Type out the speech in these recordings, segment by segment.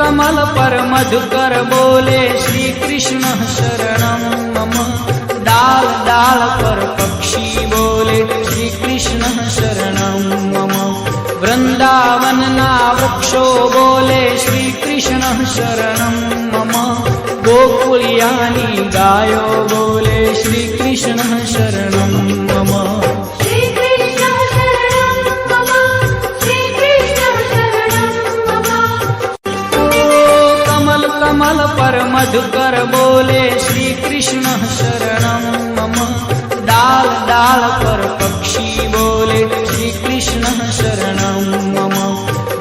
कमल पर मधुकर बोले श्री कृष्ण शरणं मम। डाल डाल पर पक्षी बोले श्री कृष्ण शरणं मम। वृंदावन ना वृक्षो बोले श्री कृष्ण शरणं मम। गोकुलियानी गायो बोले श्री कृष्ण शरणं मम। कमल पर मधुकर बोले श्री कृष्ण शरणं मम। डाल डाल पर पक्षी बोले श्री कृष्ण शरणं मम।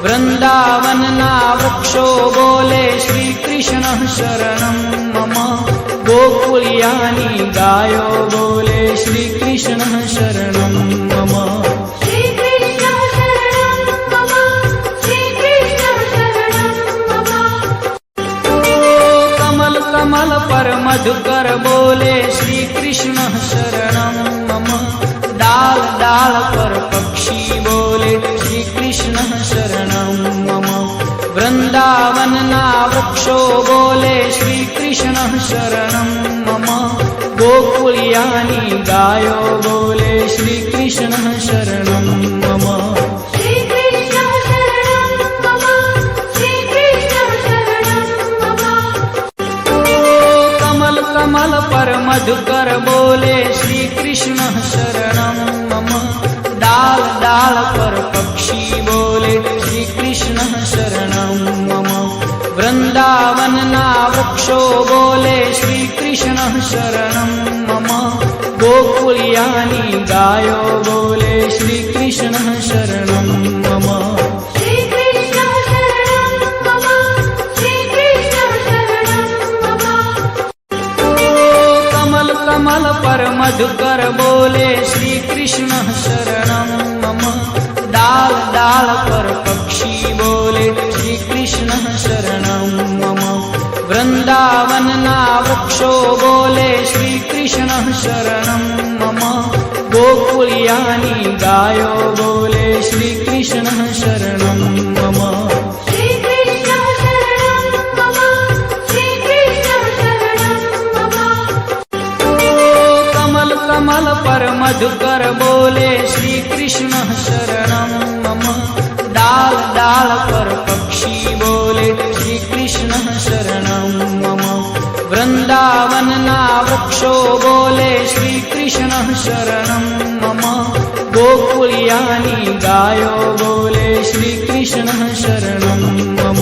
वृंदावन ना वृक्षो बोले श्री कृष्ण शरणं मम। गोकुलियानी गायो बोले श्री कृष्ण शरणं मम। कमल पर मधुकर बोले श्री कृष्ण शरणं मम। डाल डाल पर पक्षी बोले श्री कृष्ण शरणं मम। वृंदावन ना वृक्षो बोले श्री कृष्ण शरणं मम। गोकुलियानी गायो बोले श्री कृष्ण शरणं मम। कमल पर मधुकर बोले श्री कृष्ण शरणं मम। डाल डाल पर पक्षी बोले श्री कृष्ण शरणं मम। वृंदावन ना वृक्षो बोले श्री कृष्ण शरणं मम। गोकुलियानी गायो बोले श्री कृष्ण शरणं मम। कमल पर मधुकर बोले श्री कृष्ण शरणं मम। डाल डाल पर पक्षी बोले श्री कृष्ण शरणं मम। वृंदावन ना वृक्षो बोले श्री कृष्ण शरणं मम। गोकुलियानी गायो बोले श्री कृष्ण शरणं मम। कमल पर मधुकर बोले श्री कृष्ण शरणं मम। डाल डाल पर पक्षी बोले श्री कृष्ण शरणं मम। वृंदावन ना वृक्षो बोले श्री कृष्ण शरणं मम। गोकुलियानी गायो बोले श्री कृष्ण शरणं मम।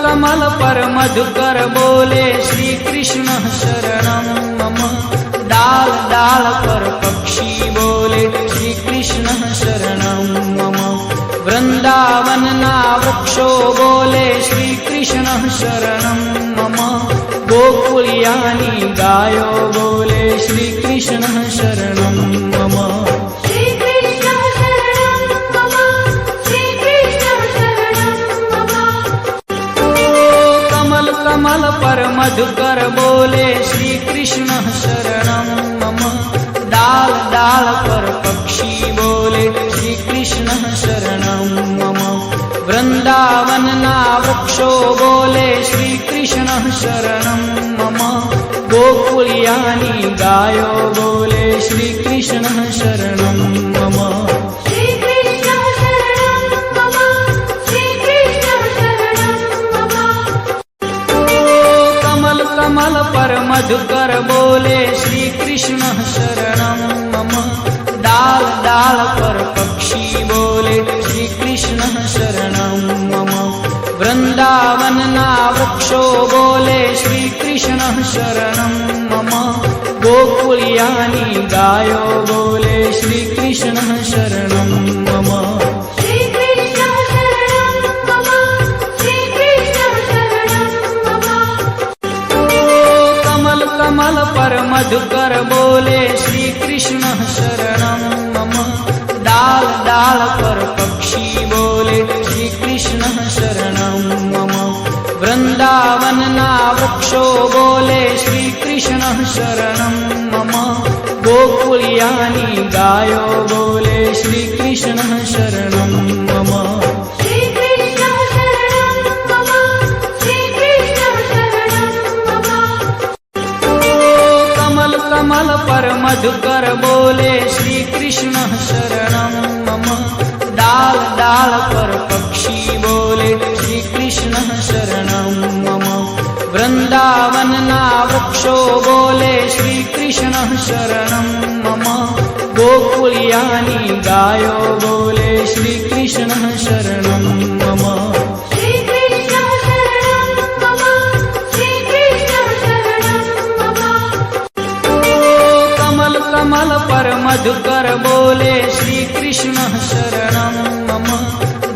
कमल पर मधुकर बोले श्री कृष्ण शरणं मम। डाल डाल पर पक्षी बोले श्री कृष्ण शरणं मम। वृंदावन ना वृक्षो बोले श्री कृष्ण शरणं मम। गोकुलियानी गायो बोले श्री कृष्ण शरणं मम। कमल पर मधुकर बोले श्री कृष्ण शरणं मम। डाल डाल पर पक्षी बोले श्री कृष्ण शरणं मम। वृंदावन ना वृक्षो बोले श्री कृष्ण शरणं मम। गोकुलियानी गायो बोले श्री कृष्ण शरणं मम। कमल पर मधुकर बोले श्री कृष्ण शरणं मम। डाल डाल पर पक्षी बोले श्री कृष्ण शरणं मम। वृंदावन ना वृक्षो बोले श्री कृष्ण शरणं मम। गोकुलियानी गायो बोले श्री कृष्ण शरणं मम। कमल पर मधुकर बोले श्री कृष्ण शरणं मम। डाल डाल पर पक्षी बोले श्री कृष्ण शरणं मम। वृंदावन ना वृक्षो बोले श्री कृष्ण शरणं मम। गोकुळियानी गायो बोले श्री कृष्ण शरणं मम कमल पर मधुकर बोले श्री कृष्ण शरणं मम डाल डाल पर पक्षी बोले श्री कृष्ण शरणं मम वृंदावन ना वृक्षो बोले श्री कृष्ण शरणं मम गोकुळियानी गायो बोले श्री कृष्ण शरणं मम कमल पर मधुकर बोले श्री कृष्ण शरणं मम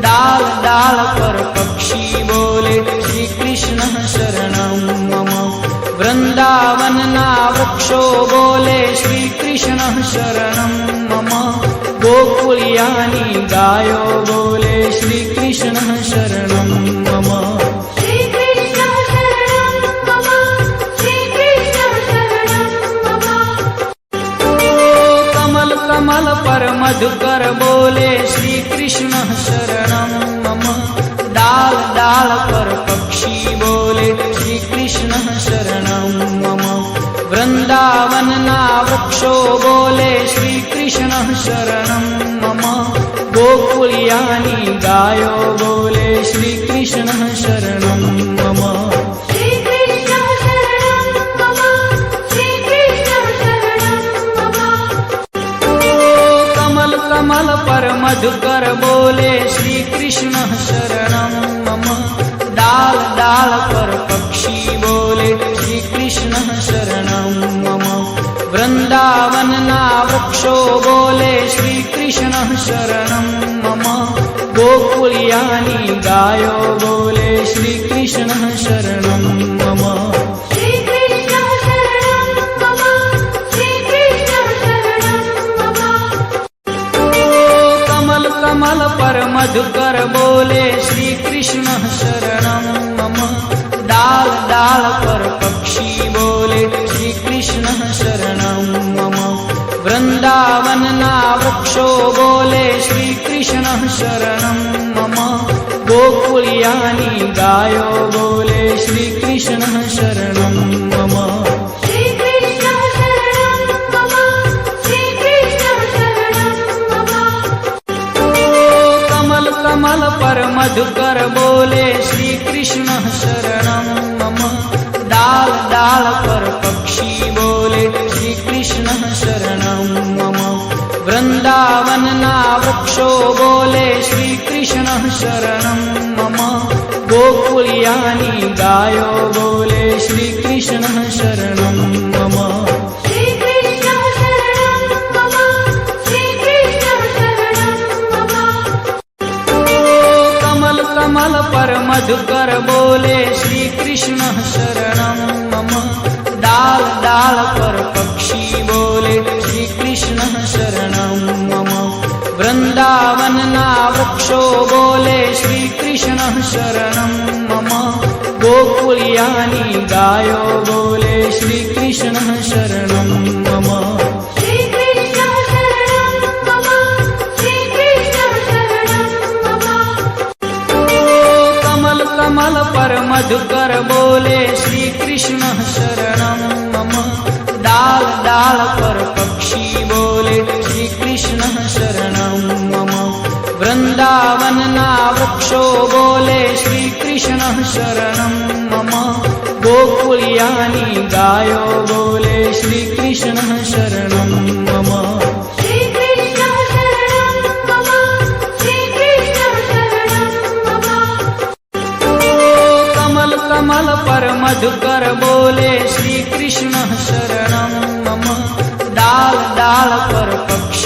डाल डाल पर पक्षी बोले श्री कृष्ण शरणं मम वृंदावन ना वृक्षो बोले श्री कृष्ण शरणं मम गोकुळियानी गायो बोले श्री कृष्ण शरणं मम कमल पर मधुकर बोले श्री कृष्ण शरणं मम डाल डाल पर पक्षी बोले श्री कृष्ण शरणं मम वृंदावन ना वृक्षो बोले श्री कृष्ण शरणं मम गोकुळियानी गायो बोले श्री कृष्ण शरणं मम कमल पर मधुकर बोले श्री कृष्ण शरणं मम डाल डाल पर पक्षी बोले श्री कृष्ण शरणं मम वृंदावन ना वृक्षो बोले श्री कृष्ण शरणं मम गोकुळियानी गायो बोले श्री कृष्ण शरणं मम कमल पर मधुकर बोले श्री कृष्ण शरणं मम डाल डाल पर पक्षी बोले श्री कृष्ण शरणं मम वृंदावन ना वृक्षो बोले श्री कृष्ण शरणं मम गोकुळियानी गायो बोले श्री कृष्ण शरणं मम कमल पर मधुकर बोले श्री कृष्ण शरणं मम डाल डाल पर पक्षी बोले श्री कृष्ण शरणं मम वृंदावन ना वृक्षो बोले श्री कृष्ण शरणं मम गोकुळियानी गायो बोले श्री कृष्ण शरणं मम कमल पर मधुकर बोले श्री कृष्ण शरणं मम डाल डाल पर पक्षी बोले श्री कृष्ण शरणं मम वृंदावन ना वृक्षो बोले श्री कृष्ण शरणं मम गोकुळियानी गायो बोले श्री कृष्ण शरणं मम कमल पर मधुकर बोले श्री कृष्ण शरणं मम डाल डाल पर पक्षी बोले श्री कृष्ण शरणं मम वृंदावन ना वृक्षो बोले श्री कृष्ण शरणं मम गोकुळियानी गायो बोले श्री कृष्ण शरणं मम कमल पर मधुकर बोले श्री कृष्ण शरणं मम डाल डाल पर पक्षी